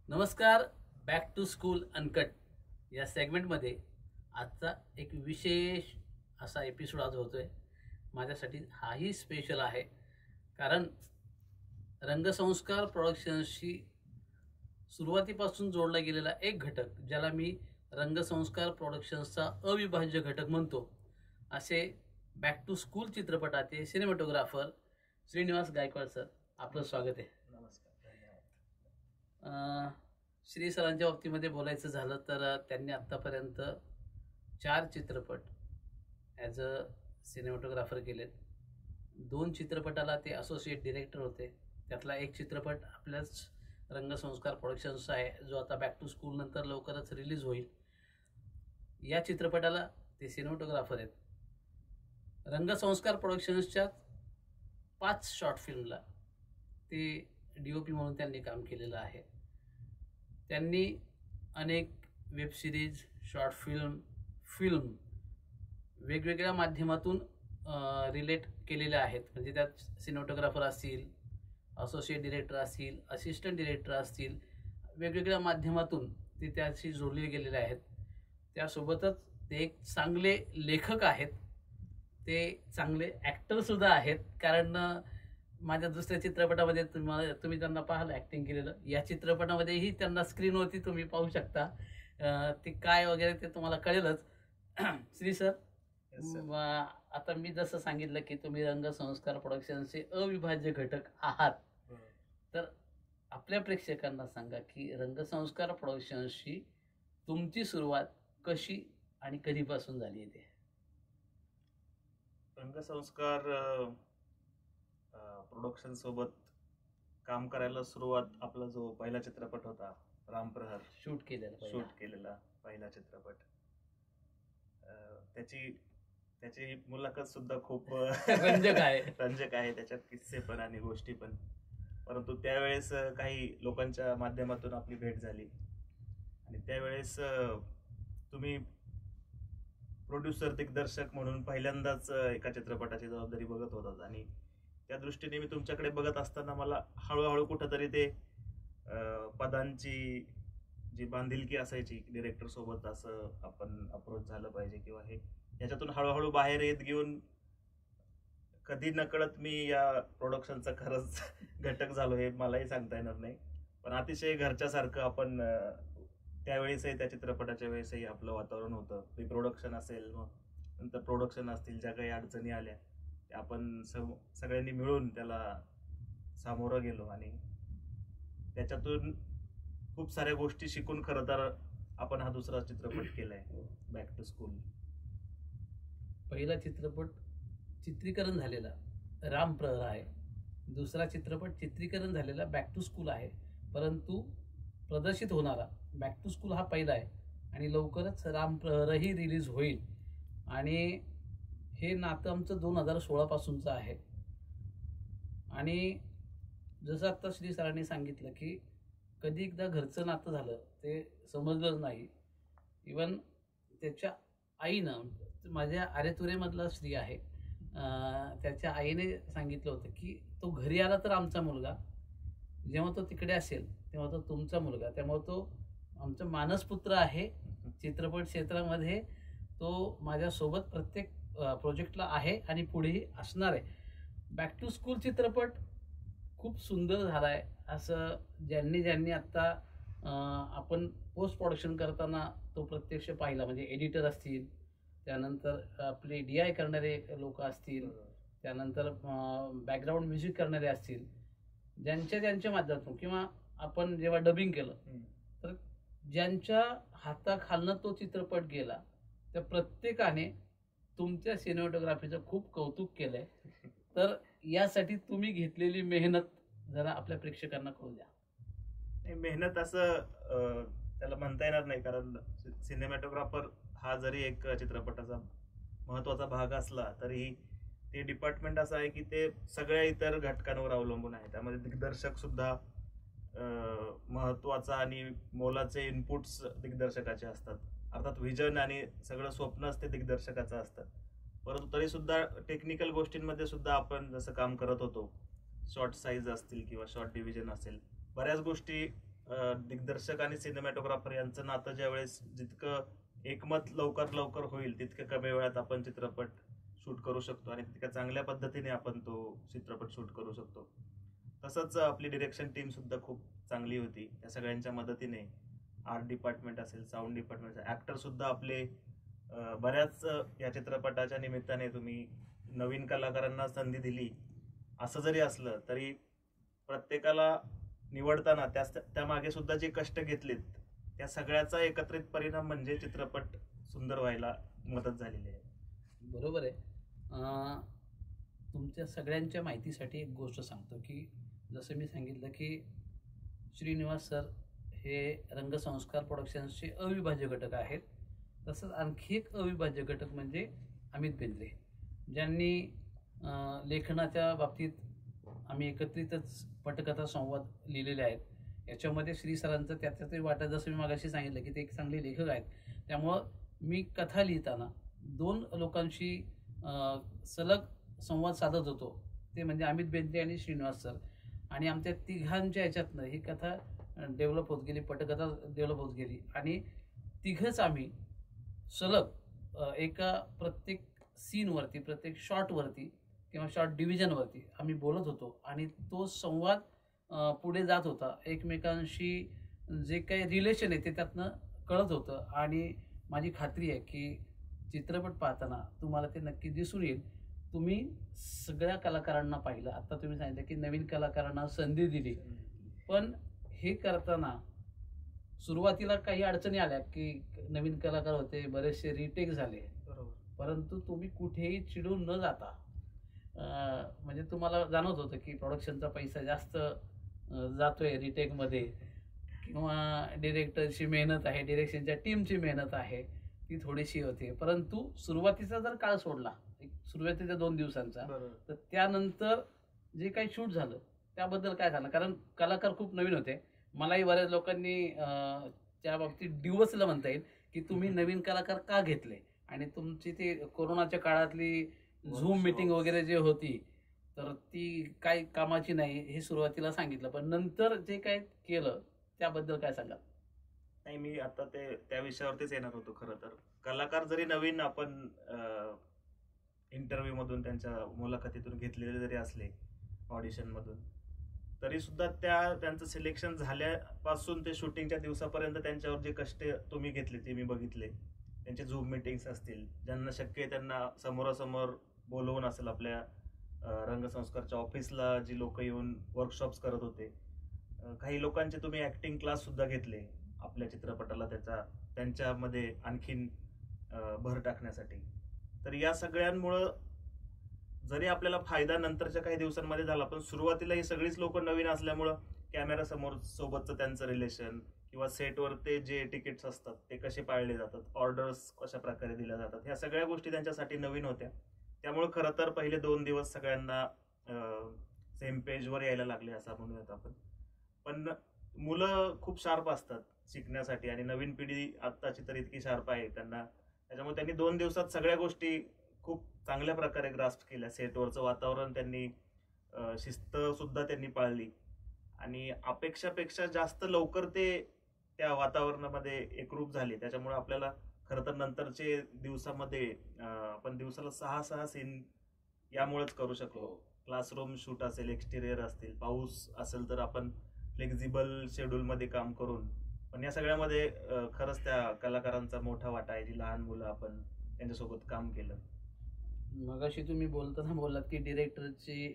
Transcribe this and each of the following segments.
नमस्कार. Back to school uncut या सेगमेंटमध्ये आजचा एक विशेष असा एपिसोड आज होतोय. माझ्यासाठी हाही स्पेशल आहे, कारण रंगसंस्कार प्रोडक्शन्सशी सुरुवातीपासून जोडला गेलेला एक घटक, ज्याला मी रंगसंस्कार प्रोडक्शन्सचा अविभाज्य घटक म्हणतो, असे बॅक टू स्कूल चित्रपटाचे सिनेमॅटोग्राफर श्रीनिवास गायकवाड सर, आपलं स्वागत आहे. नमस्कार, धन्यवाद. श्री सरांच्या बाबतीमध्ये बोलायचं झालं तर त्यांनी आत्तापर्यंत 4 चित्रपट ॲज अ सिनेमॅटोग्राफर केलेत. 2 चित्रपटाला ते असोसिएट डिरेक्टर होते. त्यातला एक चित्रपट आपल्याच रंगसंस्कार प्रोडक्शन्सचा आहे, जो आता बॅक टू स्कूल नंतर लवकरच रिलीज होईल. या चित्रपटाला ते सिनेमॅटोग्राफर आहेत. रंगसंस्कार प्रोडक्शन्सच्या 5 शॉर्ट फिल्मला ते DOP म्हणून त्यांनी काम केलेलं आहे. त्यांनी अनेक वेब सिरीज, शॉर्ट फिल्म वेगवेगळ्या माध्यमातून रिलेट केलेल्या आहेत. म्हणजे त्यात सिनेमॅटोग्राफर असतील, असोसिएट डिरेक्टर असतील, असिस्टंट डिरेक्टर असतील, वेगवेगळ्या माध्यमातून ते त्याशी जोडले गेलेले आहेत. त्यासोबतच ते एक चांगले लेखक आहेत, ते चांगले ॲक्टरसुद्धा आहेत. कारण माझ्या दुसऱ्या चित्रपटामध्ये तुम्ही त्यांना पाहाल ॲक्टिंग केलेलं. या चित्रपटामध्येही त्यांना स्क्रीनवरती तुम्ही पाहू शकता. ते काय वगैरे ते तुम्हाला कळेलच. श्री सर, आता मी जसं सांगितलं की तुम्ही रंगसंस्कार प्रोडक्शनचे अविभाज्य घटक आहात, तर आपल्या प्रेक्षकांना सांगा की रंगसंस्कार प्रोडक्शन्सशी तुमची सुरुवात कशी आणि कधीपासून झाली आहे. ते रंगसंस्कार प्रोडक्शन सोबत काम करायला सुरुवात, आपला जो पहिला चित्रपट होता रामप्रहार, शूट केलेला पहिला चित्रपट, त्याची मुलाखत सुद्धा खूप रंजक आहे. त्याच्यात किस्से पण आणि गोष्टी पण. परंतु त्यावेळेस काही लोकांच्या माध्यमातून आपली भेट झाली आणि त्यावेळेस तुम्ही प्रोड्युसर, दिग्दर्शक म्हणून पहिल्यांदाच एका चित्रपटाची जबाबदारी बघत होतात आणि त्या दृष्टीने मी तुमच्याकडे बघत असताना मला हळूहळू कुठंतरी ते पदांची जी बांधिलकी असायची, डिरेक्टर सोबत असं आपण अप्रोच झालं पाहिजे किंवा हे, याच्यातून हळूहळू बाहेर येत घेऊन कधी नकळत मी या प्रोडक्शनचा खरंच घटक झालो, हे मलाही सांगता येणार नाही. पण अतिशय घरच्यासारखं आपण त्यावेळेसही, त्या चित्रपटाच्या वेळेसही आपलं वातावरण होतं. प्री प्रोडक्शन असेल, मग नंतर प्रोडक्शन असतील, ज्या काही अडचणी आल्या त्या आपण सगळ्यांनी मिळून त्याला सामोरं गेलो आणि त्याच्यातून खूप साऱ्या गोष्टी शिकून खरं तर आपण हा दुसरा चित्रपट केलाय, बॅक टू स्कूल. पहिला चित्रपट चित्रीकरण झालेला रामप्रहार आहे, दुसरा चित्रपट चित्रीकरण झालेला बॅक टू स्कूल आहे. परंतु प्रदर्शित होणारा बॅक टू स्कूल हा पहिला आहे आणि लवकरच रामप्रहारही रिलीज होईल. आणि हे नातं आमचं 2016 पासूनचं आहे. आणि जसं आत्ता श्री सरांनी सांगितलं की कधी एकदा घरचं नातं झालं ते समजलंच नाही. इवन त्याच्या आईनं, माझ्या आरेतुरेमधला श्री आहे, त्याच्या आईने सांगितलं होतं की तो घरी आला तर आमचा मुलगा, जेव्हा तो तिकडे असेल तेव्हा तो तुमचा मुलगा. त्यामुळे तो आमचा मानसपुत्र आहे. चित्रपट क्षेत्रामध्ये तो माझ्यासोबत प्रत्येक प्रोजेक्टला आहे आणि पुढेही असणार आहे. बॅक टू स्कूल चित्रपट खूप सुंदर झाला आहे. असं ज्यांनी आत्ता आपण पोस्ट प्रोडक्शन करताना तो प्रत्यक्ष पाहिला, म्हणजे एडिटर असतील, त्यानंतर आपले DI करणारे लोक असतील, त्यानंतर बॅकग्राऊंड म्युझिक करणारे असतील, ज्यांच्या माध्यमातून, किंवा आपण जेव्हा डबिंग केलं तर ज्यांच्या हाताखालनं तो चित्रपट गेला, त्या प्रत्येकाने तुमच्या सिनेमॅटोग्राफीचं खूप कौतुक केलंय. तर यासाठी तुम्ही घेतलेली मेहनत जरा आपल्या प्रेक्षकांना कळू द्या. मेहनत असं त्याला म्हणता येणार नाही, कारण सिनेमॅटोग्राफर हा जरी एक चित्रपटाचा महत्वाचा भाग असला तरीही ते डिपार्टमेंट असं आहे की ते सगळ्या इतर घटकांवर अवलंबून आहे. त्यामध्ये दिग्दर्शक सुद्धा महत्वाचा आणि मोलाचे इनपुट्स दिग्दर्शकाचे असतात. अर्थात व्हिजन आणि सगळं स्वप्नच ते दिग्दर्शकाचं असतं. परंतु तरी सुद्धा टेक्निकल गोष्टींमध्ये सुद्धा आपण जसं काम करत होतो, शॉर्ट साईज असतील किंवा शॉर्ट डिव्हिजन असेल, बऱ्याच गोष्टी दिग्दर्शक आणि सिनेमॅटोग्राफर यांचं नातं ज्यावेळेस जितकं एकमत लवकर लवकर होईल तितक्या कमी वेळात आपण चित्रपट शूट करू शकतो आणि तितक्या चांगल्या पद्धतीने आपण तो चित्रपट शूट करू शकतो. तसंच आपली डिरेक्शन टीम सुद्धा खूप चांगली होती. त्या सगळ्यांच्या मदतीने आर्ट डिपार्टमेंट असेल, साऊंड डिपार्टमेंट, ऍक्टर सुद्धा आपले बऱ्याच या चित्रपटाच्या निमित्ताने तुम्ही नवीन कलाकारांना संधी दिली. असं जरी असलं तरी प्रत्येकाला निवडताना त्या मागे सुद्धा जे कष्ट घेतलेत त्या सगळ्याचा एकत्रित परिणाम म्हणजे चित्रपट सुंदर व्हायला मदत झालेली आहे. बरोबर आहे. तुमच्या सगळ्यांच्या माहितीसाठी एक गोष्ट सांगतो की जसं मी सांगितलं की श्रीनिवास सर हे रंगसंस्कार प्रोडक्शन्सचे अविभाज्य घटक आहेत. तसंच आणखी एक अविभाज्य घटक म्हणजे अमित बेंद्रे, ज्यांनी लेखनाच्या बाबतीत आम्ही एकत्रितच पटकथा संवाद लिहिलेले आहेत. याच्यामध्ये श्री सरांचं त्याच्यातही वाटा, जसं मी मागाशी सांगितलं की ते एक चांगले लेखक आहेत. त्यामुळं मी कथा लिहिताना 2 लोकांशी सलग संवाद साधत होतो, ते म्हणजे अमित बेंद्रे आणि श्रीनिवास सर. आणि आमच्या तिघांच्या ह्याच्यातनं ही कथा डेव्हलप होत गेली, पटकथा डेव्हलप होत गेली आणि तिघंच आम्ही सलग एका प्रत्येक सीनवरती, प्रत्येक शॉटवरती किंवा शॉर्ट डिव्हिजनवरती आम्ही बोलत होतो आणि तो संवाद पुढे जात होता. एकमेकांशी जे काही रिलेशन आहे ते त्यातनं कळत होतं आणि माझी खात्री आहे की चित्रपट पाहताना तुम्हाला ते नक्की दिसून येईल. तुम्ही सगळ्या कलाकारांना पाहिलं, आता तुम्ही सांगितलं की नवीन कलाकारांना संधी दिली, पण हे करताना सुरुवातीला काही अडचणी आल्या की नवीन कलाकार होते, बरेचसे रिटेक झाले, परंतु तुम्ही कुठेही चिडून न जाता म्हणजे तुम्हाला जाणवत होतं की प्रोडक्शनचा पैसा जास्त जातोय रिटेकमध्ये किंवा डिरेक्टरची मेहनत आहे, डिरेक्शनच्या टीमची मेहनत आहे ती थोडीशी होते. परंतु सुरुवातीचा जर काळ सोडला, सुरुवातीच्या 2 दिवसांचा, तर त्यानंतर जे काही शूट झालं त्याबद्दल काय झालं, कारण कलाकार खूप नवीन होते. मलाही बऱ्याच लोकांनी त्या बाबतीत डिवचलं म्हणता येईल की तुम्ही नवीन कलाकार का घेतले आणि तुमची ते कोरोनाच्या काळातली झूम मीटिंग वगैरे जे होती तर ती काही कामाची नाही हे सुरुवातीला सांगितलं, पण नंतर जे काय केलं त्याबद्दल काय सांगाल? नाही, मी आता त्या विषयावरतीच येणार होतो. खरं तर कलाकार जरी नवीन आपण इंटरव्ह्यू मधून, त्यांच्या मुलाखतीतून घेतलेले जरी असले, ऑडिशन मधून, तरी सुद्धा त्यांचं सिलेक्शन झाल्यापासून ते शूटिंगच्या दिवसापर्यंत त्यांच्यावर जे कष्ट तुम्ही घेतले ते मी बघितले. त्यांचे झूम मीटिंग्स असतील, ज्यांना शक्य आहे त्यांना समोरासमोर बोलवून असेल, आपल्या रंगसंस्कारच्या ऑफिसला जी लोक येऊन वर्कशॉप्स करत होते, काही लोकांचे तुम्ही ऍक्टिंग क्लास सुद्धा घेतले आपल्या चित्रपटाला त्यांच्यामध्ये आणखीन भर टाकण्यासाठी. तर या सगळ्यांमुळं जरी आपल्याला फायदा नंतरच्या काही दिवसांमध्ये झाला, पण सुरुवातीला ही सगळीच लोक नवीन असल्यामुळं कॅमेरा समोर सोबतचं त्यांचं रिलेशन किंवा सेटवर ते जे तिकीट्स असतात ते कसे पाळले जातात, ऑर्डर्स कशा प्रकारे दिल्या जातात, ह्या सगळ्या गोष्टी त्यांच्यासाठी नवीन होत्या. त्यामुळे खरं तर पहिले 2 दिवस सगळ्यांना सेम पेजवर यायला लागले असं म्हणूयात आपण. पण मुलं खूप शार्प असतात शिकण्यासाठी आणि नवीन पिढी आत्ताची तर इतकी शार्प आहे त्यांना, त्याच्यामुळे त्यांनी 2 दिवसात सगळ्या गोष्टी खूप चांगल्या प्रकारे ग्रास्प केल्या. सेटवरचं वातावरण त्यांनी, शिस्त सुद्धा त्यांनी पाळली आणि अपेक्षापेक्षा जास्त लवकर ते त्या वातावरणामध्ये एकरूप झाले. त्याच्यामुळे आपल्याला खरं तर नंतरचे दिवसामध्ये आपण दिवसाला 6 सीन यामुळेच करू शकलो. क्लासरूम शूट असेल, एक्सटिरियर असतील, पाऊस असेल तर आपण फ्लेक्झिबल शेड्यूलमध्ये काम करून, पण या सगळ्यामध्ये खरंच त्या कलाकारांचा मोठा वाटा आहे, जी लहान मुलं आपण त्यांच्यासोबत काम केलं. मगाशी तुम्ही बोलताना बोललात की डिरेक्टरचे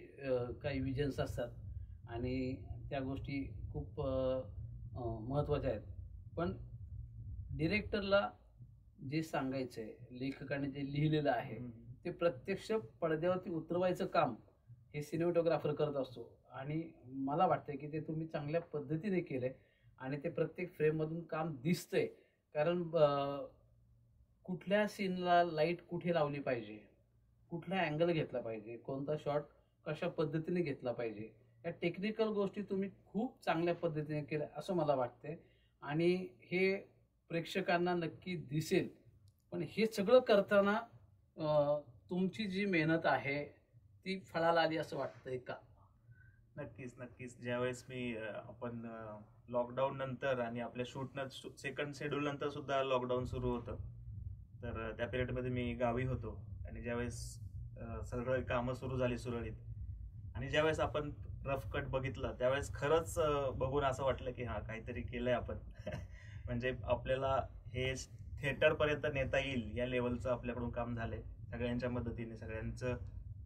काही विजन्स असतात आणि त्या गोष्टी खूप महत्त्वाच्या आहेत, पण डिरेक्टरला जे सांगायचं आहे, लेखकाने जे लिहिलेलं आहे ते प्रत्यक्ष पडद्यावरती उतरवायचं काम हे सिनेमॅटोग्राफर करत असतो. आणि मला वाटतं की ते तुम्ही चांगल्या पद्धतीने केलंय आणि ते प्रत्येक फ्रेममधून काम दिसतंय. कारण कुठल्या सीनला लाईट कुठे लावली पाहिजे, कुठला अँगल घेतला पाहिजे, कोणता शॉट कशा पद्धतीने घेतला पाहिजे, या टेक्निकल गोष्टी तुम्ही खूप चांगल्या पद्धतीने केल्या असं मला वाटतंय आणि हे प्रेक्षकांना नक्की दिसेल. पण हे सगळं करताना तुमची जी मेहनत आहे ती फळाला आली असं वाटतंय का? नक्कीच नक्कीच. ज्यावेळेस मी आपण लॉकडाऊन नंतर आणि आपल्या शूटनं सेकंड शेड्यूल नंतर सुद्धा लॉकडाऊन सुरू होतं, तर त्या पिरियडमध्ये मी गावी होतो. आणि ज्यावेळेस सगळं कामं सुरू झाली सुरळीत, आणि ज्यावेळेस आपण रफ कट बघितला त्यावेळेस खरंच बघून असं वाटलं की हा काहीतरी केलंय आपण. म्हणजे आपल्याला हे थिएटर पर्यंत नेता येईल या लेवलचं आपल्याकडून काम झालंय. सगळ्यांच्या मदतीने सगळ्यांचं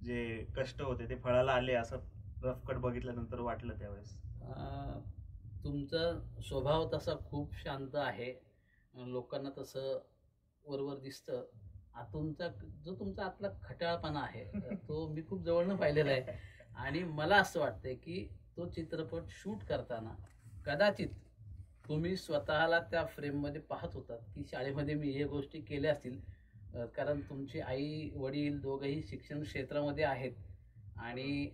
जे कष्ट होते ते फळाला आले असं रफ कट बघितल्यानंतर वाटलं त्यावेळेस. अं, तुमचा स्वभाव तसा खूप शांत आहे. लोकांना तसं वरवर दिसतं. तुमचा जो तुमचा आतला खटाळपणा आहे तो मी खूप जवळनं पाहिलेला आहे. आणि मला असं वाटतंय की तो चित्रपट शूट करताना कदाचित तुम्ही स्वतःला त्या फ्रेममध्ये पाहत होतात की शाळेमध्ये मी हे गोष्टी केल्या असतील. कारण तुमची आई वडील दोघंही शिक्षण क्षेत्रामध्ये आहेत आणि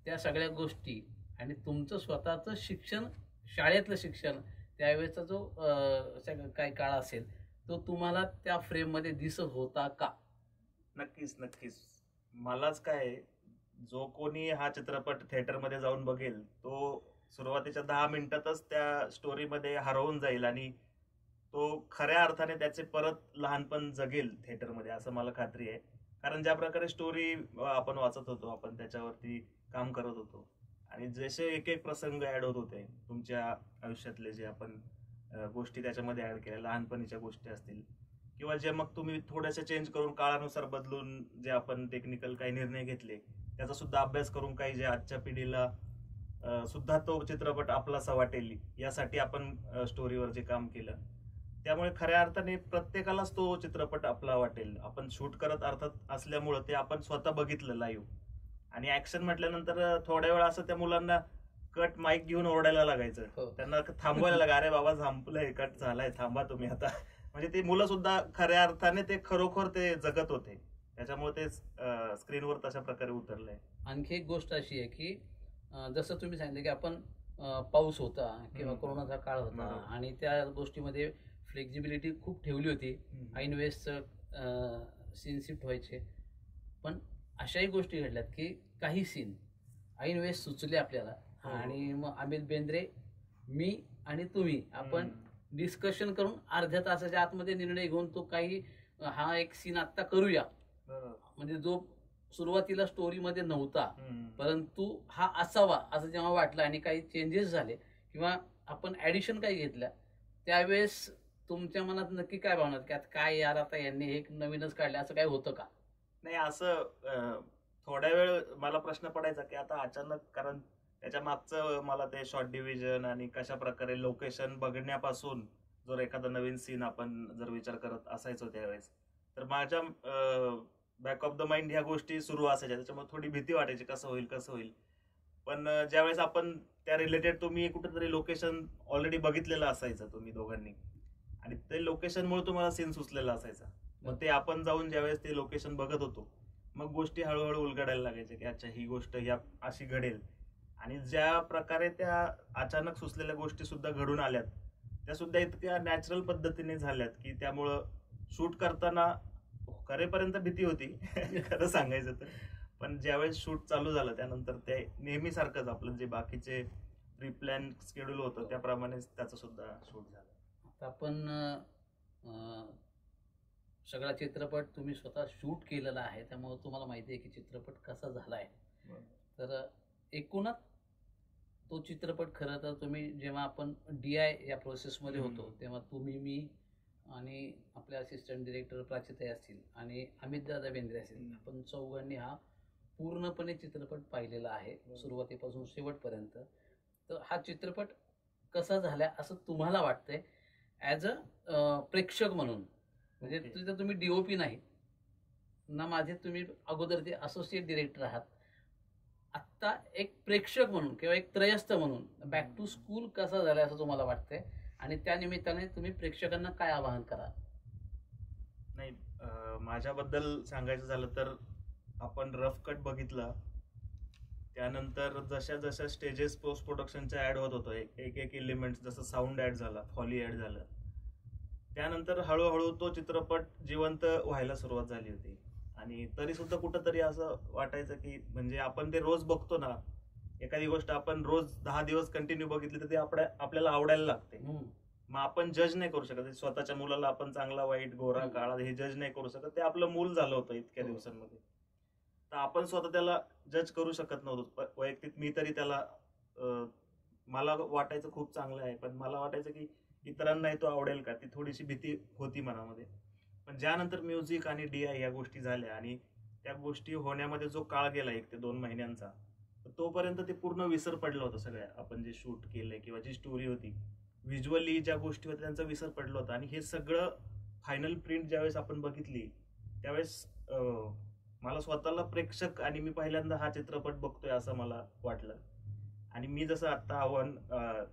त्या सगळ्या गोष्टी आणि तुमचं स्वतःचं शिक्षण, शाळेतलं शिक्षण, त्यावेळेचा जो काही काळ असेल तो तुम्हाला त्या फ्रेममध्ये दिसत होता का? नक्कीच नक्कीच. मलाच काय, जो कोणी हा चित्रपट थिएटरमध्ये जाऊन बघेल तो सुरुवातीच्या 10 मिनिटातच त्या स्टोरीमध्ये हरवून जाईल आणि तो खऱ्या अर्थाने त्याचे परत लहानपण जगेल थिएटरमध्ये, असं मला खात्री आहे. कारण ज्या प्रकारे स्टोरी आपण वाचत होतो, आपण त्याच्यावरती काम करत होतो, आणि जसे एक एक प्रसंग ऍड होत होते तुमच्या आयुष्यातले, जे आपण गोष्टी त्याच्यामध्ये ऍड केल्या, लहानपणीच्या गोष्टी असतील किंवा जे मग तुम्ही थोडेसे चेंज करून काळानुसार बदलून जे आपण टेक्निकल काही निर्णय घेतले त्याचा सुद्धा अभ्यास करून काही जे आजच्या पिढीला सुद्धा तो चित्रपट आपलासा वाटेल यासाठी आपण स्टोरीवर जे काम केलं, त्यामुळे खऱ्या अर्थाने प्रत्येकालाच तो चित्रपट आपला वाटेल. आपण शूट करत अर्थात असल्यामुळं ते आपण स्वतः बघितलं लाईव्ह. आणि ऍक्शन म्हटल्यानंतर थोड्या वेळा असं त्या मुलांना कट माईक घेऊन ओरडायला लागायचं, हो. त्यांना थांबवायला लागा, अरे बाबा संपलंय, कट झालाय, थांबा तुम्ही आता. म्हणजे ते मुलं सुद्धा खऱ्या अर्थाने ते खरोखर ते जगत होते, त्याच्यामुळे ते स्क्रीनवर तशा प्रकारे उतरलंय. आणखी एक गोष्ट अशी आहे की जसं तुम्ही सांगितलं की आपण पाऊस होता किंवा कोरोनाचा काळ होता बरोबर. आणि त्या गोष्टीमध्ये फ्लेक्झिबिलिटी खूप ठेवली होती. ऐन वेळेस सीन शिफ्ट व्हायचे. पण अशाही गोष्टी घडल्यात की काही सीन ऐन वेळेस सुचले आपल्याला हो. आणि मग अमित बेंद्रे, मी आणि तुम्ही आपण डिस्कशन करून अर्ध्या तासाच्या आतमध्ये निर्णय घेऊन तो काही हा एक सीन आत्ता करूया, बरोबर. म्हणजे जो सुरुवातीला स्टोरीमध्ये नव्हता परंतु हा असावा असं जेव्हा वाटलं आणि काही चेंजेस झाले किंवा आपण ॲडिशन काही घेतल्या, त्यावेळेस तुमच्या मनात नक्की काय भावना की आता काय यार, आता यांनी एक नवीनच काढलं, असं काय होतं का? नाही, असं थोड्या वेळ मला प्रश्न पडायचा की आता अचानक, कारण त्याच्या मागचं मला ते शॉर्ट डिव्हिजन आणि कशा प्रकारे लोकेशन बघण्यापासून जर एखादा नवीन सीन आपण जर विचार करत असायचो त्यावेळेस, तर माझ्या बॅक ऑफ द माइंड ह्या गोष्टी सुरू असायच्या, त्याच्यामुळे थोडी भीती वाटायची कसं होईल कसं होईल. पण ज्यावेळेस आपण त्या रिलेटेड, तुम्ही कुठेतरी लोकेशन ऑलरेडी बघितलेलं असायचं तुम्ही दोघांनी, आणि ते लोकेशनमुळे तुम्हाला सीन सुचलेला असायचा, मग ते आपण जाऊन ज्यावेळेस ते लोकेशन बघत होतो मग गोष्टी हळूहळू उलगडायला लागायच्या की अच्छा ही गोष्ट ह्या अशी घडेल. आणि ज्या प्रकारे त्या अचानक सुचलेल्या गोष्टी सुद्धा घडून आल्यात त्या सुद्धा इतक्या नॅचरल पद्धतीने झाल्यात की त्यामुळं शूट करताना करेपर्यंत भीती होती खरं सांगायचं तर. पण ज्यावेळेस शूट चालू झालं त्यानंतर ते नेहमीसारखंच आपलं जे बाकीचे प्री प्लॅन शेड्यूल होतं त्याप्रमाणेच त्याचं सुद्धा शूट झालं. आता आपण सगळा चित्रपट तुम्ही स्वतः शूट केलेला आहे त्यामुळे तुम्हाला माहिती आहे की चित्रपट कसा झाला आहे. तर एकूणच तो चित्रपट खरं तर तुम्ही जेव्हा आपण DI या प्रोसेसमध्ये होतो तेव्हा तुम्ही, मी आणि आपले असिस्टंट डिरेक्टर प्राचिताई असतील आणि अमितदादा बेंद्रे असतील, आपण चौघांनी हा पूर्णपणे चित्रपट पाहिलेला आहे सुरुवातीपासून शेवटपर्यंत. तर हा चित्रपट कसा झाला असं तुम्हाला वाटतंय ॲज अ प्रेक्षक म्हणून? म्हणजे तिथं तुम्ही DOP नाही ना, माझे तुम्ही अगोदर ते असोसिएट डिरेक्टर आहात. आत्ता एक प्रेक्षक म्हणून किंवा एक त्रयस्थ म्हणून बॅक टू स्कूल कसा झाला असं तुम्हाला वाटतंय आणि त्या निमित्ताने तुम्ही प्रेक्षकांना काय आवाहन कराल? नाही, माझ्याबद्दल सांगायचं झालं तर आपण रफ कट बघितला, त्यानंतर जशा जशा स्टेजेस पोस्ट प्रोडक्शनच्या ऍड होत होतं, एक एक एलिमेंट, जसं साऊंड ऍड झाला, फॉली ऍड झालं, त्यानंतर हळूहळू तो चित्रपट जिवंत व्हायला सुरुवात झाली होती. आणि तरी सुद्धा कुठंतरी असं वाटायचं की म्हणजे आपण ते रोज बघतो ना, एखादी गोष्ट आपण रोज 10 दिवस कंटिन्यू बघितली तर ती आपल्याला आवडायला लागते. मग आपण जज नाही करू शकत. स्वतःच्या मुलाला आपण चांगला वाईट गोरा काळा हे जज नाही करू शकत. ते आपलं मूल झालं होतं इतक्या दिवसांमध्ये. तर आपण स्वतः त्याला जज करू शकत नव्हतो. वैयक्तिक मी तरी त्याला मला वाटायचं खूप चांगलं आहे, पण मला वाटायचं की इतरांनाही तो आवडेल का, ती थोडीशी भीती होती मनामध्ये. पण ज्यानंतर म्युझिक आणि DI या गोष्टी झाल्या आणि त्या गोष्टी होण्यामध्ये जो काळ गेला 1 ते 2 महिन्यांचा, तोपर्यंत ते पूर्ण विसर पडलं होतं सगळ्या. आपण जे शूट केलंय किंवा जी स्टोरी होती, व्हिज्युअली ज्या गोष्टी होत्या त्यांचा विसर पडला होता. आणि हे सगळं फायनल प्रिंट ज्यावेळेस आपण बघितली त्यावेळेस मला स्वतःला प्रेक्षक आणि मी पहिल्यांदा हा चित्रपट बघतोय असं मला वाटलं. आणि मी जसं आता आव्हान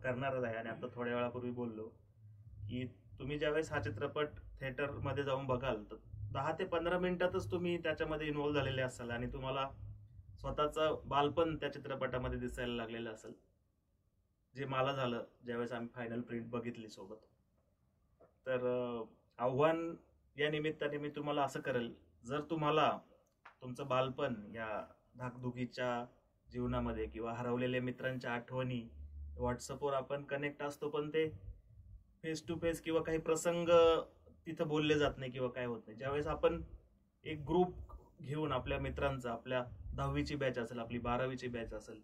करणारच आहे आणि आता थोड्या वेळापूर्वी बोललो की तुम्ही ज्यावेळेस हा चित्रपट थिएटरमध्ये जाऊन बघाल तर 10 ते 15 मिनिटातच तुम्ही त्याच्यामध्ये इन्व्हॉल्व झालेले असाल आणि तुम्हाला स्वतःचं बालपण त्या चित्रपटामध्ये दिसायला लागलेलं असेल, जे मला झालं ज्यावेळेस आम्ही फायनल प्रिंट बघितली सोबत. तर आव्हान या निमित्ताने मी तुम्हाला असं करेल, जर तुम्हाला तुमचं बालपण या धाकधुकीच्या जीवनामध्ये किंवा हरवलेल्या मित्रांच्या आठवणी, व्हॉट्सअपवर आपण कनेक्ट असतो पण ते फेस टू फेस किंवा काही प्रसंग तिथं बोलले जात नाही किंवा काय होत नाही. ज्यावेळेस आपण एक ग्रुप घेऊन आपल्या मित्रांचा, आपल्या 10वीची बॅच असेल, आपली 12वीची बॅच असेल,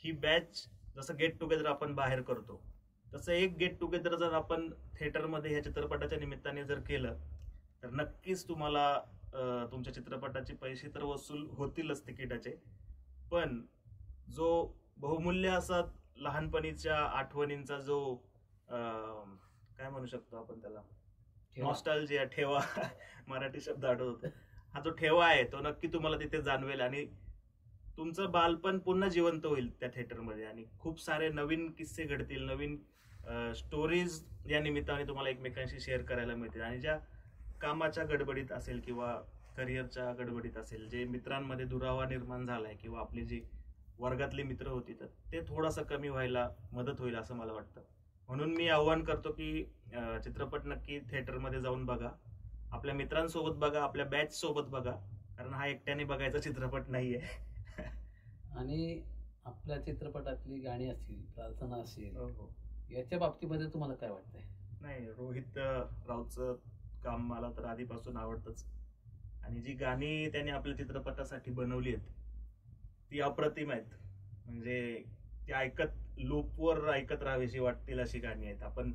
ही बॅच जसं गेट टुगेदर आपण बाहेर करतो तसं एक गेट टुगेदर जर आपण थिएटरमध्ये ह्या चित्रपटाच्या निमित्ताने जर केलं तर नक्कीच तुम्हाला तुमच्या चित्रपटाचे पैसे तर वसूल होतीलच तिकिटाचे, पण जो बहुमूल्य असा लहानपणीच्या आठवणींचा जो काय म्हणू शकतो आपण त्याला, नॉस्टॅल्जिया, ठेवा मराठी शब्द आठवत होता, हा जो ठेवा आहे तो नक्की तुम्हाला तिथे जाणवेल आणि तुमचं बालपण पुन्हा जिवंत होईल त्या थिएटरमध्ये आणि खूप सारे नवीन किस्से घडतील, नवीन स्टोरीज या निमित्ताने तुम्हाला एकमेकांशी शेअर करायला मिळतील. आणि ज्या कामाच्या गडबडीत असेल किंवा करिअरच्या गडबडीत असेल, जे मित्रांमध्ये दुरावा निर्माण झालाय किंवा आपली जी वर्गातली मित्र होती तर ते थोडंसं कमी व्हायला मदत होईल असं मला वाटतं. म्हणून मी आव्हान करतो की चित्रपट नक्की थिएटरमध्ये जाऊन बघा, आपल्या मित्रांसोबत बघा, आपल्या बॅच सोबत बघा, कारण हा एकट्याने बघायचा चित्रपट नाहीये. आणि आपल्या चित्रपटातली गाणी असतील, प्रार्थना असेल, याच्या बाबतीमध्ये तुम्हाला काय वाटतंय? नाही, रोहित रावचं काम मला तर आधीपासून आवडतंच आणि जी गाणी त्याने आपल्या चित्रपटासाठी बनवली आहेत ती अप्रतिम आहेत. म्हणजे ती लूपवर ऐकत राहावीशी वाटतील अशी गाणी आहेत. आपण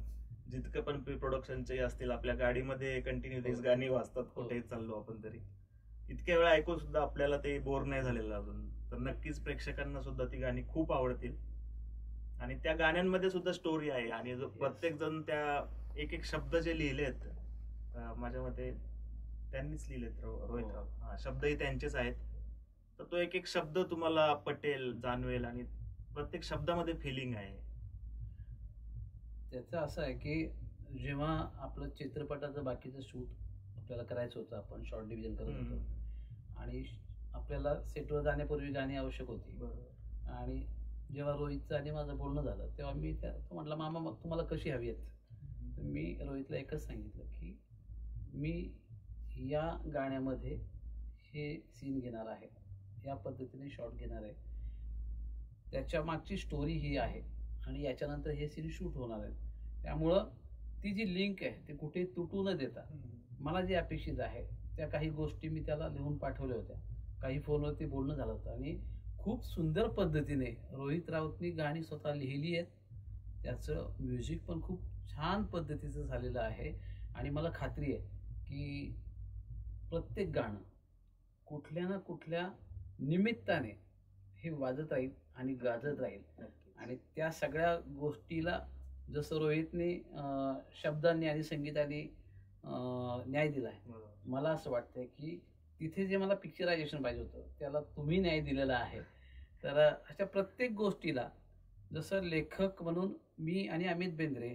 जितकं पण प्री प्रोडक्शनचे असतील आपल्या गाडीमध्ये कंटिन्यू तीच गाणी वाजतात, कुठेही चाललो आपण तरी इतक्या वेळा ऐकून सुद्धा आपल्याला ते बोर नाही झालेलं अजून. तर नक्कीच प्रेक्षकांना सुद्धा ती गाणी खूप आवडतील आणि त्या गाण्यांमध्ये सुद्धा स्टोरी आहे आणि प्रत्येक जण त्या एक एक शब्द जे लिहिलेत माझ्या मते त्यांनीच लिहिलेत, रोहित राव, शब्दही त्यांचेच आहेत. तर तो एक एक शब्द तुम्हाला पटेल, जाणवेल आणि प्रत्येक शब्दामध्ये फिलिंग आहे. त्याचं असं आहे की जेव्हा आपलं चित्रपटाचं बाकीचं शूट आपल्याला करायचं होतं, आपण शॉर्ट डिव्हिजन करत होतो आणि आपल्याला सेटवर जाण्यापूर्वी गाणी आवश्यक होती. आणि जेव्हा रोहितचं आणि माझं बोलणं झालं तेव्हा मी तो म्हटला, मामा मग तुम्हाला कशी हवी आहेत? तर मी रोहितला एकच सांगितलं की मी या गाण्यामध्ये हे सीन घेणार आहे, या पद्धतीने शॉट घेणार आहे, त्याच्या मागची स्टोरी ही आहे आणि याच्यानंतर हे सीन शूट होणार आहे. त्यामुळं ती जी लिंक आहे ती कुठे तुटू न देता मला जे अपेक्षित आहे त्या काही गोष्टी मी त्याला लिहून पाठवल्या होत्या, काही फोनवरती बोलणं झालं होतं आणि खूप सुंदर पद्धतीने रोहित राऊतनी गाणी स्वतः लिहिली आहेत. त्याचं म्युझिक पण खूप छान पद्धतीचं झालेलं आहे आणि मला खात्री आहे की प्रत्येक गाणं कुठल्या ना कुठल्या निमित्ताने हे वाजत राहील आणि गाजत राहील. आणि त्या सगळ्या गोष्टीला जसं रोहितने शब्दांनी आणि संगीताने न्याय दिला आहे, मला असं वाटतंय की तिथे जे मला पिक्चरायझेशन पाहिजे होतं त्याला तुम्ही न्याय दिलेला आहे. तर अशा प्रत्येक गोष्टीला जसं लेखक म्हणून मी आणि अमित बेंद्रे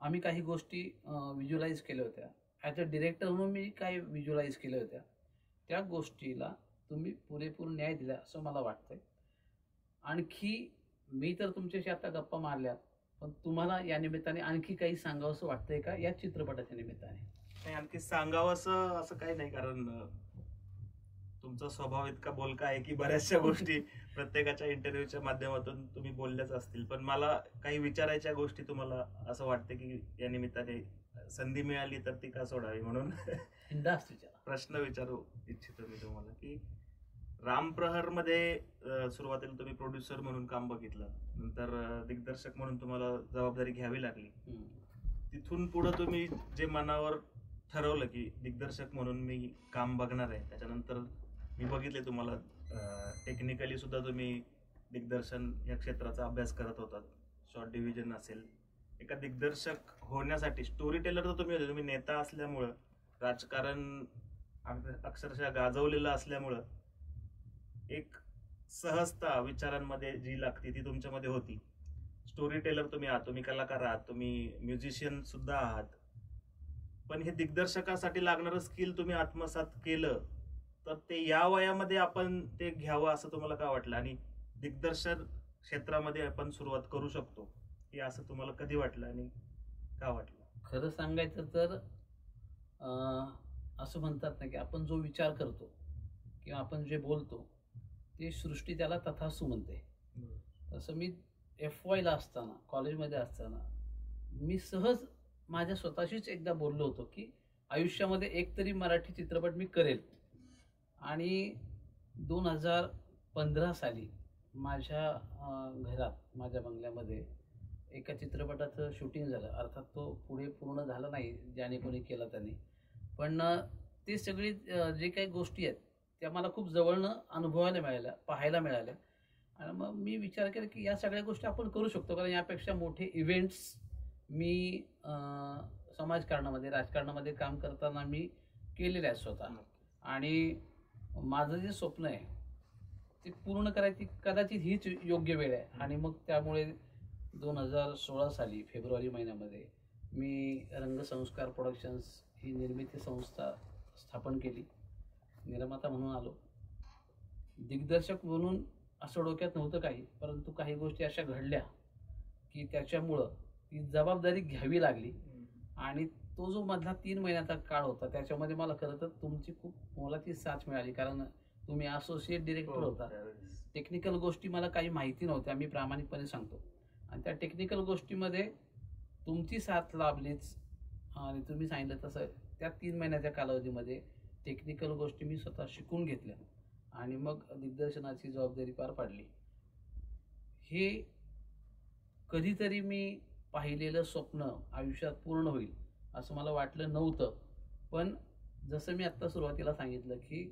आम्ही काही गोष्टी व्हिज्युअलाइज केल्या होत्या, ॲज अ डिरेक्टर म्हणून मी काही व्हिज्युअलाइज केल्या होत्या, त्या गोष्टीला तुम्ही पुरेपूर न्याय दिला असं मला वाटतंय. आणखी मी तर तुमच्याशी आता गप्पा मारल्या, पण तुम्हाला या निमित्ताने आणखी काही सांगावं असं वाटतंय का या चित्रपटाच्या निमित्ताने? नाही, आणखी सांगावं असं काही नाही, कारण तुमचा स्वभाव इतका बोलका आहे की बऱ्याचशा गोष्टी प्रत्येकाच्या इंटरव्ह्यूच्या माध्यमातून तुम्ही बोलल्याच असतील, पण मला काही विचारायच्या गोष्टी तुम्हाला असं वाटतं की या निमित्ताने संधी मिळाली तर ती का सोडावी, म्हणून बिनधास्त विचारा. प्रश्न विचारू इच्छितो मी तुम्हाला की रामप्रहर मध्ये सुरुवातीला तुम्ही प्रोड्युसर म्हणून काम बघितलं, नंतर दिग्दर्शक म्हणून तुम्हाला जबाबदारी घ्यावी लागली. तिथून पुढे तुम्ही जे मनावर ठरवलं की दिग्दर्शक म्हणून मी काम बघणार आहे, त्याच्यानंतर मी बघितले तुम्हाला टेक्निकली सुद्धा तुम्ही दिग्दर्शन या क्षेत्राचा अभ्यास करत होतात. शॉर्ट डिव्हिजन असेल, एका दिग्दर्शक होण्यासाठी स्टोरी टेलर तर तुम्ही होते, तुम्ही नेता असल्यामुळं, राजकारण अक्षरशः गाजवलेलं असल्यामुळं एक सहजता विचारांमध्ये जी लागते ती तुमच्यामध्ये होती. स्टोरी टेलर तुम्ही आहात, तुम्ही कलाकार आहात, तुम्ही म्युझिशियन सुद्धा आहात, पण हे दिग्दर्शकासाठी लागणारं स्किल तुम्ही आत्मसात केलं, तर ते या वयामध्ये आपण ते घ्यावं असं तुम्हाला का वाटलं, आणि दिग्दर्शन क्षेत्रामध्ये आपण सुरुवात करू शकतो हे असं तुम्हाला कधी वाटलं आणि का वाटलं? खरं सांगायचं तर असं म्हणतात ना की आपण जो विचार करतो किंवा आपण जे बोलतो ते सृष्टी त्याला तथास्तु म्हणते. तसं मी FYला असताना, कॉलेजमध्ये असताना मी सहज माझ्या स्वतःशीच एकदा बोललो होतो की आयुष्यामध्ये एक तरी मराठी चित्रपट मी करेल. आणि 2015 साली माझ्या घरात, माझ्या बंगल्यामध्ये एका चित्रपटाचं शूटिंग झालं. अर्थात तो पुढे पूर्ण झाला नाही, ज्याने कोणी केला त्याने, पण ते सगळी जे काही गोष्टी आहेत त्या मला खूप जवळनं अनुभवायला मिळाल्या, पाहायला मिळाल्या. आणि मग मी विचार केला की या सगळ्या गोष्टी आपण करू शकतो, कारण यापेक्षा मोठे इव्हेंट्स मी समाजकारणामध्ये, राजकारणामध्ये काम करताना मी केलेले आहेत स्वतः. आणि माझं जे स्वप्न आहे ते पूर्ण करायची कदाचित हीच योग्य वेळ आहे. आणि मग त्यामुळे 2016 साली फेब्रुवारी महिन्यामध्ये मी रंगसंस्कार प्रोडक्शन्स ही निर्मिती संस्था स्थापन केली. निर्माता म्हणून आलो, दिग्दर्शक म्हणून असं डोक्यात नव्हतं काही, परंतु काही गोष्टी अशा घडल्या की त्याच्यामुळं ती जबाबदारी घ्यावी लागली. आणि तो जो मधला 3 महिन्याचा काळ होता त्याच्यामध्ये मला खरं तर तुमची खूप मोलाची साथ मिळाली, कारण तुम्ही असोसिएट डिरेक्टर होता. टेक्निकल गोष्टी मला काही माहिती नव्हत्या, मी प्रामाणिकपणे सांगतो, आणि त्या टेक्निकल गोष्टीमध्ये तुमची साथ लाभलीच. आणि तुम्ही सांगितलं तसं त्या 3 महिन्याच्या कालावधीमध्ये टेक्निकल गोष्टी मी स्वतः शिकून घेतल्या आणि मग दिग्दर्शनाची जबाबदारी पार पाडली. हे कधीतरी मी पाहिलेलं स्वप्न आयुष्यात पूर्ण होईल असं मला वाटलं नव्हतं. पण जसं मी आत्ता सुरुवातीला सांगितलं की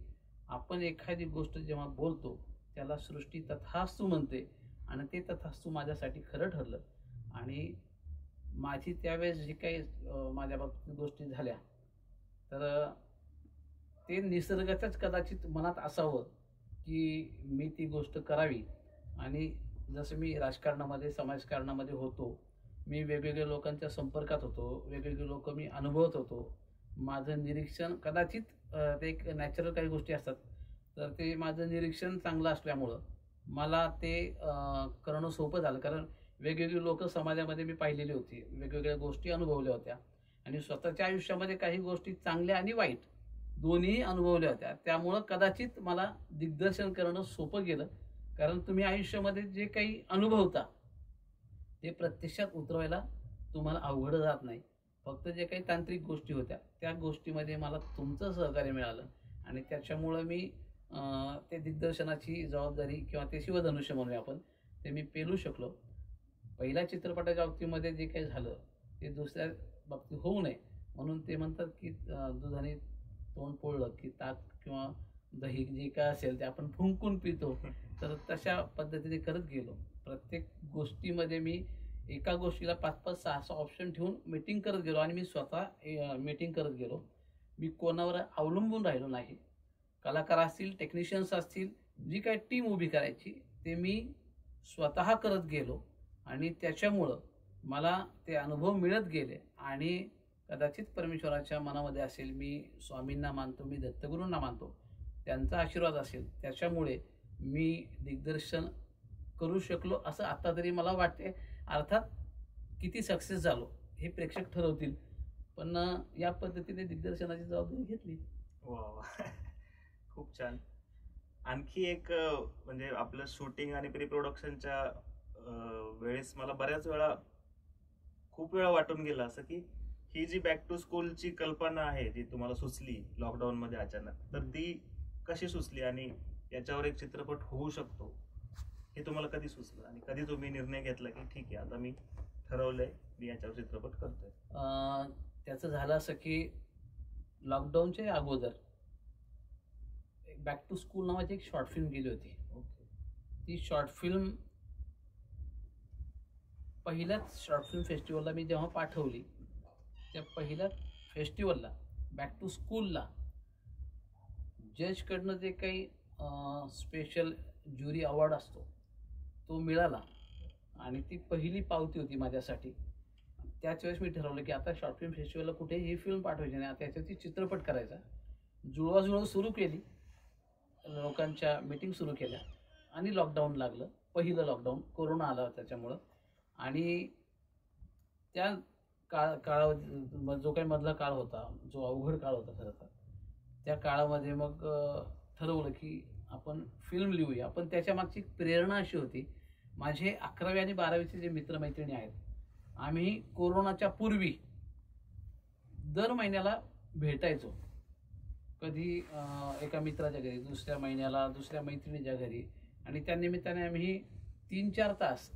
आपण एखादी गोष्ट जेव्हा बोलतो त्याला सृष्टी तथास्तु म्हणते, आणि ते तथास्तु माझ्यासाठी खरं ठरलं. आणि माझी त्यावेळेस जी काही माझ्या बाबतीत गोष्टी झाल्या, तर ते निसर्गाच्याच कदाचित मनात असावं की मी ती गोष्ट करावी. आणि जसं मी राजकारणामध्ये, समाजकारणामध्ये होतो, मी वेगवेगळ्या लोकांच्या संपर्कात होतो, वेगवेगळे लोक मी अनुभवत होतो. माझं निरीक्षण कदाचित ते एक नॅचरल काही गोष्टी असतात, तर ते माझं निरीक्षण चांगलं असल्यामुळं मला ते करणं सोपं झालं. कारण वेगवेगळी लोक समाजामध्ये मी पाहिलेली होती, वेगवेगळ्या गोष्टी अनुभवल्या होत्या, आणि स्वतःच्या आयुष्यामध्ये काही गोष्टी चांगल्या आणि वाईट दोन्ही अनुभवल्या होत्या. त्यामुळं कदाचित मला दिग्दर्शन करणं सोपं गेलं, कारण तुम्ही आयुष्यामध्ये जे काही अनुभवता ते प्रत्यक्षात उतरवायला तुम्हाला अवघड जात नाही. फक्त जे काही तांत्रिक गोष्टी होत्या त्या गोष्टीमध्ये मला तुमचं सहकार्य मिळालं, आणि त्याच्यामुळं मी ते दिग्दर्शनाची जबाबदारी किंवा ते शिवधनुष्य म्हणूया आपण, ते मी पेलू शकलो. पहिल्या चित्रपटाच्या बाबतीमध्ये जे काही झालं ते दुसऱ्या बाबतीत होऊ नये म्हणून ते म्हणतात की दुधाने तोंड पोळलं की ताक किंवा दही जे काय असेल ते आपण फुंकून पितो. तर तशा पद्धतीने करत गेलो. प्रत्येक गोष्टीमध्ये मी एका गोष्टीला 5-5, 6-6 ऑप्शन ठेवून मीटिंग करत गेलो, आणि मी स्वतः मीटिंग करत गेलो. मी कोणावर अवलंबून राहिलो नाही. कलाकार असतील, टेक्निशियन्स असतील, जी काही टीम उभी करायची ते मी स्वतः करत गेलो, आणि त्याच्यामुळं मला ते अनुभव मिळत गेले. आणि कदाचित परमेश्वराच्या मनामध्ये असेल, मी स्वामींना मानतो, मी दत्तगुरूंना मानतो, त्यांचा आशीर्वाद असेल, त्याच्यामुळे मी दिग्दर्शन करू शकलो असं आत्ता तरी मला वाटते. अर्थात किती सक्सेस झालो हे प्रेक्षक ठरवतील, पण या पद्धतीने दिग्दर्शनाची जबाबदारी घेतली. वा, खूप छान. आणखी एक म्हणजे आपलं शूटिंग आणि प्री प्रोडक्शनच्या वेळेस मला बऱ्याच वेळा खूप वेळा वाटून गेलं असं की ही जी बॅक टू स्कूलची कल्पना आहे जी तुम्हाला सुचली लॉकडाऊन मध्ये अचानक, तर ती कशी सुचली आणि याच्यावर एक चित्रपट होऊ शकतो हे तुम्हाला कधी सुचलं आणि कधी तुम्ही निर्णय घेतला की ठीक आहे आता मी ठरवलंय मी याच्यावर चित्रपट करतोय? त्याचं झालं असं की लॉकडाऊनच्या अगोदर बॅक टू स्कूल नावाची एक शॉर्ट फिल्म गेली होती. ओके. ती शॉर्ट फिल्म पहिल्याच शॉर्ट फिल्म फेस्टिवलला मी जेव्हा पाठवली, त्या पहिल्या फेस्टिवलला बॅक टू स्कूलला जजकडनं जे काही स्पेशल ज्युरी अवॉर्ड असतो तो मिळाला आणि ती पहिली पावती होती माझ्यासाठी. त्याच वेळेस मी ठरवलं की आता शॉर्ट फिल्म फेस्टिवलला कुठेही ही फिल्म पाठवायची नाही, आता याच्यावरती चित्रपट करायचा. जुळवाजुळव सुरू केली, लोकांच्या मीटिंग सुरू केल्या आणि लॉकडाऊन लागलं. पहिलं लॉकडाऊन, कोरोना आला त्याच्यामुळं. आणि त्या काळावर जो काही मधला काळ होता, जो अवघड काळ होता खरं तर, त्या काळामध्ये मग ठरवलं की आपण फिल्म लिहूया. पण त्याच्या मागची प्रेरणा अशी होती, माझे 11वी आणि 12वीचे जे मित्रमैत्रिणी आहेत, आम्ही कोरोनाच्या पूर्वी दर महिन्याला भेटायचो. कधी एका मित्राच्या घरी, दुसऱ्या महिन्याला दुसऱ्या मैत्रिणीच्या घरी. आणि त्या निमित्ताने आम्ही 3-4 तास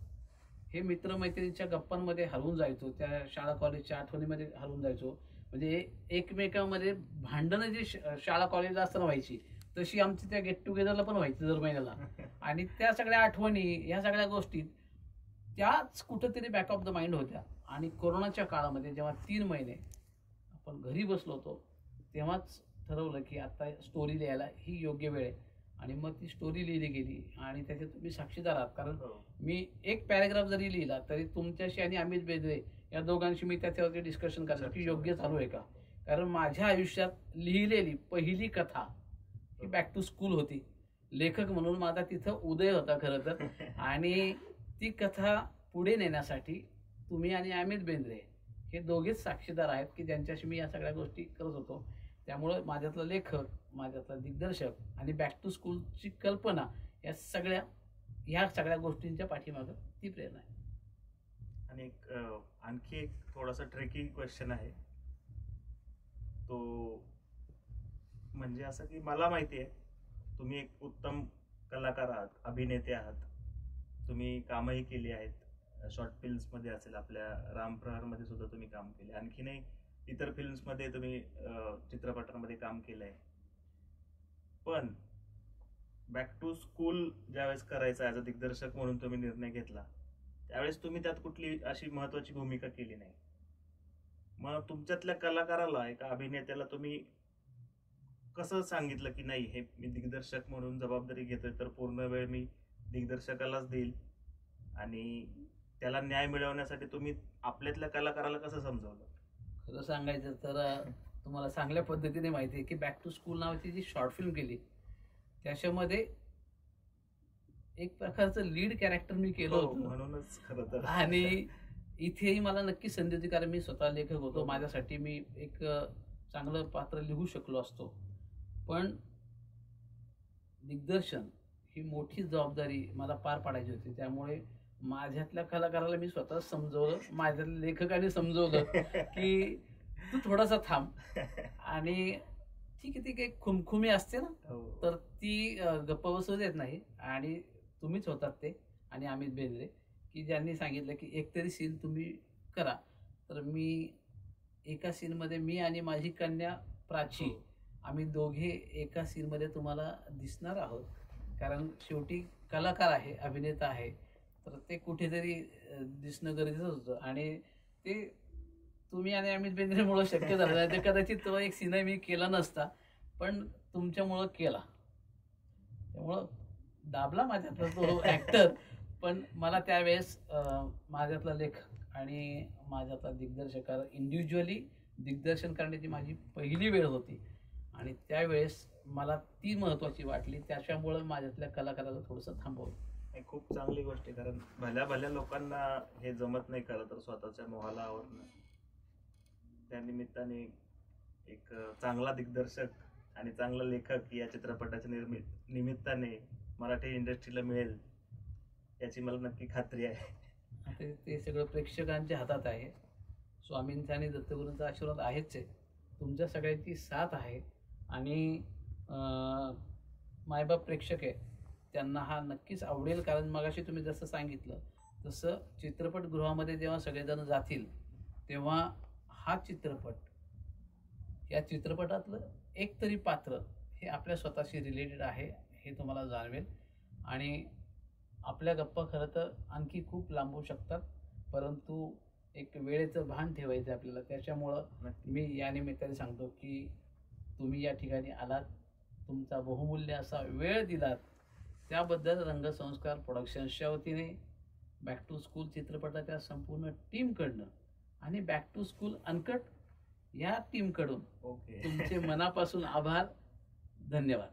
हे मित्रमैत्रिणीच्या गप्पांमध्ये हरवून जायचो, त्या शाळा कॉलेजच्या आठवणीमध्ये हरवून जायचो. म्हणजे एकमेकांमध्ये भांडणं जी शाळा कॉलेजला असताना व्हायची तशी आमची त्या गेट टुगेदरला पण व्हायची दर महिन्याला. आणि त्या सगळ्या आठवणी, ह्या सगळ्या गोष्टी त्याच कुठंतरी बॅक ऑफ द माइंड होत्या. आणि कोरोनाच्या काळामध्ये जेव्हा 3 महिने आपण घरी बसलो होतो, तेव्हाच ठरवलं की आता स्टोरी लिहायला ही योग्य वेळ आहे. आणि मग ती स्टोरी लिहिली गेली आणि त्याच्यात तुम्ही साक्षीदार आहात. कारण मी एक पॅराग्राफ जरी लिहिला तरी तुमच्याशी आणि अमित बेदरे या दोघांशी मी त्याच्यावरती डिस्कशन करतो की योग्य चालू आहे का. कारण माझ्या आयुष्यात लिहिलेली पहिली कथा ही बॅक टू स्कूल होती. लेखक म्हणून माझा तिथं उदय होता खरं तर. आणि ती कथा पुढे नेण्यासाठी तुम्ही आणि अमित बेंद्रे हे दोघेच साक्षीदार आहेत की ज्यांच्याशी मी या सगळ्या गोष्टी करत होतो. त्यामुळं माझ्यातला लेखक, माझ्यातला दिग्दर्शक आणि बॅक टू स्कूलची कल्पना, ह्या सगळ्या गोष्टींच्या पाठीमागं ती प्रेरणा आहे. आणि आणखी एक थोडासा ट्रिकी क्वेश्चन आहे तो, म्हणजे असं की मला माहिती आहे तुम्ही एक उत्तम कलाकार आहात, अभिनेते आहात, तुम्ही कामही केली आहेत. शॉर्ट फिल्म्समध्ये असेल, आपल्या रामप्रहारमध्ये सुद्धा तुम्ही काम केले, आणखीनही इतर फिल्म्समध्ये तुम्ही चित्रपटांमध्ये काम केलंय. पण बॅक टू स्कूल ज्यावेळेस करायचा ॲज अ दिग्दर्शक म्हणून तुम्ही निर्णय घेतला, त्यावेळेस तुम्ही त्यात कुठली अशी महत्वाची भूमिका केली नाही. मग तुमच्यातल्या कलाकाराला, एका अभिनेत्याला तुम्ही कसं सांगितलं की नाही, हे मी दिग्दर्शक म्हणून जबाबदारी घेतोय तर पूर्ण वेळ मी दिग्दर्शकालाच देईल, आणि त्याला न्याय मिळवण्यासाठी तुम्ही आपल्यातल्या कलाकाराला कसं समजावलं? खरं सांगायचं तर तुम्हाला चांगल्या पद्धतीने माहिती आहे की बॅक टू स्कूल नावाची जी शॉर्ट फिल्म केली त्याच्यामध्ये एक प्रकारचं लीड कॅरेक्टर मी केलं होतं. म्हणूनच खरं तर. आणि इथेही मला नक्की संधी होती, कारण मी स्वतः लेखक होतो. माझ्यासाठी मी एक चांगलं पात्र लिहू शकलो असतो. पण दिग्दर्शन ही मोठी जबाबदारी मला पार पाडायची होती. त्यामुळे माझ्यातल्या कलाकाराला मी स्वतः समजवलं, माझ्यातल्या लेखकाने समजवलं की तू थोडासा थांब. आणि ठीक आहे, ती काही खुमखुमी असते ना, तर ती गप्प बसू देत नाही. आणि तुम्हीच होतात ते आणि अमित बेंद्रे की ज्यांनी सांगितलं की एकतरी सीन तुम्ही करा. तर मी एका सीनमध्ये मी आणि माझी कन्या प्राची आम्ही दोघे एका सीनमध्ये तुम्हाला दिसणार आहोत. कारण शेवटी कलाकार आहे, अभिनेता आहे, तर ते कुठेतरी दिसणं गरजेचं होतं. आणि ते तुम्ही आणि अमित बेंद्रेमुळं शक्य झालं नाही. तर कदाचित तो एक सीन मी केला नसता, पण तुमच्यामुळं केला. त्यामुळं दाबला माझ्यातला तो ॲक्टर. पण मला त्यावेळेस माझ्यातला लेखक आणि माझ्यातला दिग्दर्शकाला इंडिव्हिज्युअली दिग्दर्शन करण्याची माझी पहिली वेळ होती. आणि त्यावेळेस मला ती महत्त्वाची वाटली. त्याच्यामुळं माझ्यातल्या कलाकाराला थोडंसं थांबवलं. खूप चांगली गोष्ट आहे, कारण भल्या भल्या लोकांना हे जमत नाही खरं तर स्वतःच्या मोहाला आवरणं. त्या निमित्ताने एक चांगला दिग्दर्शक आणि चांगला लेखक या चित्रपटाच्या निमित्ताने मराठी इंडस्ट्रीला मिळेल याची मला नक्की खात्री आहे. आता ते सगळं प्रेक्षकांच्या हातात आहे. स्वामींचा आणि दत्तगुरूंचा आशीर्वाद आहेच आहे, तुमच्या सगळ्यांची साथ आहे आणि मायबाप प्रेक्षक आहे त्यांना हा नक्कीच आवडेल. कारण मगाशी तुम्ही जसं सांगितलं तसं चित्रपटगृहामध्ये जेव्हा सगळेजण जातील तेव्हा हा चित्रपट, या चित्रपटातलं एक तरी पात्र हे आपल्या स्वतःशी रिलेटेड आहे हे तुम्हाला जाणवेल. आणि आपल्या गप्पा खरं तर आणखी खूप लांबू शकतात, परंतु एक वेळेचं भान ठेवायचं आहे आपल्याला. त्याच्यामुळं मी या निमित्ताने सांगतो की तुम्ही या ठिकाणी आलात, तुमचा बहुमूल्य असा वेळ दिलात, त्याबद्दल रंगसंस्कार प्रोडक्शन्सच्या वतीने, बॅक टू स्कूल चित्रपटाच्या संपूर्ण टीमकडनं आणि बॅक टू स्कूल अनकट या टीमकडून तुमचे मनापासून आभार, धन्यवाद.